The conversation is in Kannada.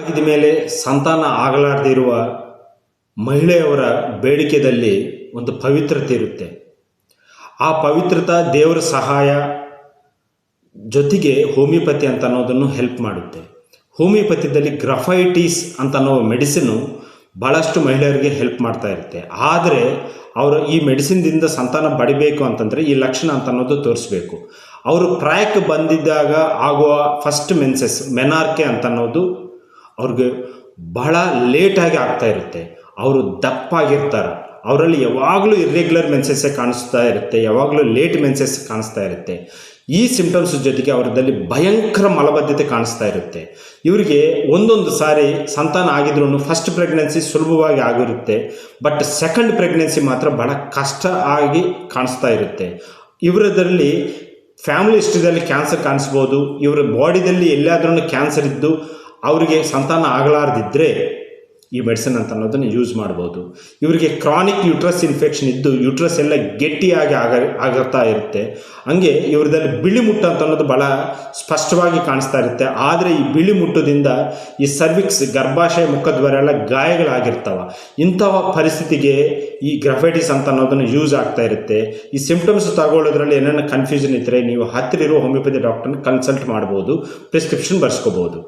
ಆಗಿದ ಮೇಲೆ ಸಂತಾನ ಆಗಲಾರದಿರುವ ಮಹಿಳೆಯವರ ಬೇಡಿಕೆಯಲ್ಲಿ ಒಂದು ಪವಿತ್ರತೆ ಇರುತ್ತೆ. ಆ ಪವಿತ್ರತಾ ದೇವರ ಸಹಾಯ ಜೊತೆಗೆ ಹೋಮಿಯೋಪತಿ ಅಂತ ಅನ್ನೋದನ್ನು ಹೆಲ್ಪ್ ಮಾಡುತ್ತೆ. ಹೋಮಿಯೋಪತಿದಲ್ಲಿ ಗ್ರಫೈಟಿಸ್ ಅಂತ ಅನ್ನೋ ಮೆಡಿಸಿನು ಭಾಳಷ್ಟು ಮಹಿಳೆಯರಿಗೆ ಹೆಲ್ಪ್ ಮಾಡ್ತಾ ಇರುತ್ತೆ. ಆದರೆ ಅವರು ಈ ಮೆಡಿಸಿನ್ದಿಂದ ಸಂತಾನ ಪಡಿಬೇಕು ಅಂತಂದರೆ ಈ ಲಕ್ಷಣ ಅಂತ ಅನ್ನೋದು ತೋರಿಸ್ಬೇಕು. ಅವರು ಪ್ರಾಯಕ್ಕೆ ಬಂದಿದ್ದಾಗ ಆಗುವ ಫಸ್ಟ್ ಮೆನ್ಸಸ್ ಮೆನಾರ್ಕೆ ಅಂತ ಅನ್ನೋದು ಅವ್ರಿಗೆ ಬಹಳ ಲೇಟಾಗಿ ಆಗ್ತಾ ಇರುತ್ತೆ. ಅವರು ದಪ್ಪಾಗಿರ್ತಾರೆ, ಅವರಲ್ಲಿ ಯಾವಾಗಲೂ ಇರ್ರೆಗ್ಯುಲರ್ ಮೆನ್ಸಸ್ಸೇ ಕಾಣಿಸ್ತಾ ಇರುತ್ತೆ, ಯಾವಾಗಲೂ ಲೇಟ್ ಮೆನ್ಸಸ್ ಕಾಣಿಸ್ತಾ ಇರುತ್ತೆ. ಈ ಸಿಂಪ್ಟಮ್ಸ್ ಜೊತೆಗೆ ಅವರದಲ್ಲಿ ಭಯಂಕರ ಮಲಬದ್ಧತೆ ಕಾಣಿಸ್ತಾ ಇರುತ್ತೆ. ಇವರಿಗೆ ಒಂದೊಂದು ಸಾರಿ ಸಂತಾನ ಆಗಿದ್ರೂ ಫಸ್ಟ್ ಪ್ರೆಗ್ನೆನ್ಸಿ ಸುಲಭವಾಗಿ ಆಗಿರುತ್ತೆ, ಬಟ್ ಸೆಕೆಂಡ್ ಪ್ರೆಗ್ನೆನ್ಸಿ ಮಾತ್ರ ಬಹಳ ಕಷ್ಟ ಆಗಿ ಕಾಣಿಸ್ತಾ ಇರುತ್ತೆ. ಇವರದಲ್ಲಿ ಫ್ಯಾಮಿಲಿ ಹಿಸ್ಟ್ರಿದಲ್ಲಿ ಕ್ಯಾನ್ಸರ್ ಕಾಣಿಸ್ಬೋದು. ಇವರ ಬಾಡಿದಲ್ಲಿ ಎಲ್ಲಾದ್ರೂ ಕ್ಯಾನ್ಸರ್ ಇದ್ದು ಅವರಿಗೆ ಸಂತಾನ ಆಗಲಾರ್ದಿದ್ದರೆ ಈ ಮೆಡಿಸಿನ್ ಅಂತ ಅನ್ನೋದನ್ನು ಯೂಸ್ ಮಾಡ್ಬೋದು. ಇವರಿಗೆ ಕ್ರಾನಿಕ್ ಯೂಟ್ರಸ್ ಇನ್ಫೆಕ್ಷನ್ ಇದ್ದು ಯೂಟ್ರಸ್ ಎಲ್ಲ ಗಟ್ಟಿಯಾಗಿ ಆಗುತ್ತಾ ಇರುತ್ತೆ. ಹಂಗೆ ಇವರದಲ್ಲಿ ಬಿಳಿ ಮುಟ್ಟು ಅಂತ ಅನ್ನೋದು ಭಾಳ ಸ್ಪಷ್ಟವಾಗಿ ಕಾಣಿಸ್ತಾ ಇರುತ್ತೆ. ಆದರೆ ಈ ಬಿಳಿ ಮುಟ್ಟದಿಂದ ಈ ಸರ್ವಿಕ್ಸ್ ಗರ್ಭಾಶಯ ಮುಖದ್ವಾರ ಎಲ್ಲ ಗಾಯಗಳಾಗಿರ್ತವೆ. ಇಂಥವ ಪರಿಸ್ಥಿತಿಗೆ ಈ ಗ್ರಫೈಟಿಸ್ ಅಂತ ಅನ್ನೋದನ್ನು ಯೂಸ್ ಆಗ್ತಾ ಇರುತ್ತೆ. ಈ ಸಿಂಪ್ಟಮ್ಸ್ ತಗೊಳ್ಳೋದ್ರಲ್ಲಿ ಏನೇನು ಕನ್ಫ್ಯೂಷನ್ ಇದ್ದರೆ ನೀವು ಹತ್ತಿರ ಇರೋ ಹೋಮಿಯೋಪತಿ ಡಾಕ್ಟರ್ನ ಕನ್ಸಲ್ಟ್ ಮಾಡ್ಬೋದು, ಪ್ರಿಸ್ಕ್ರಿಪ್ಷನ್ ಬರ್ಸ್ಕೋಬೋದು.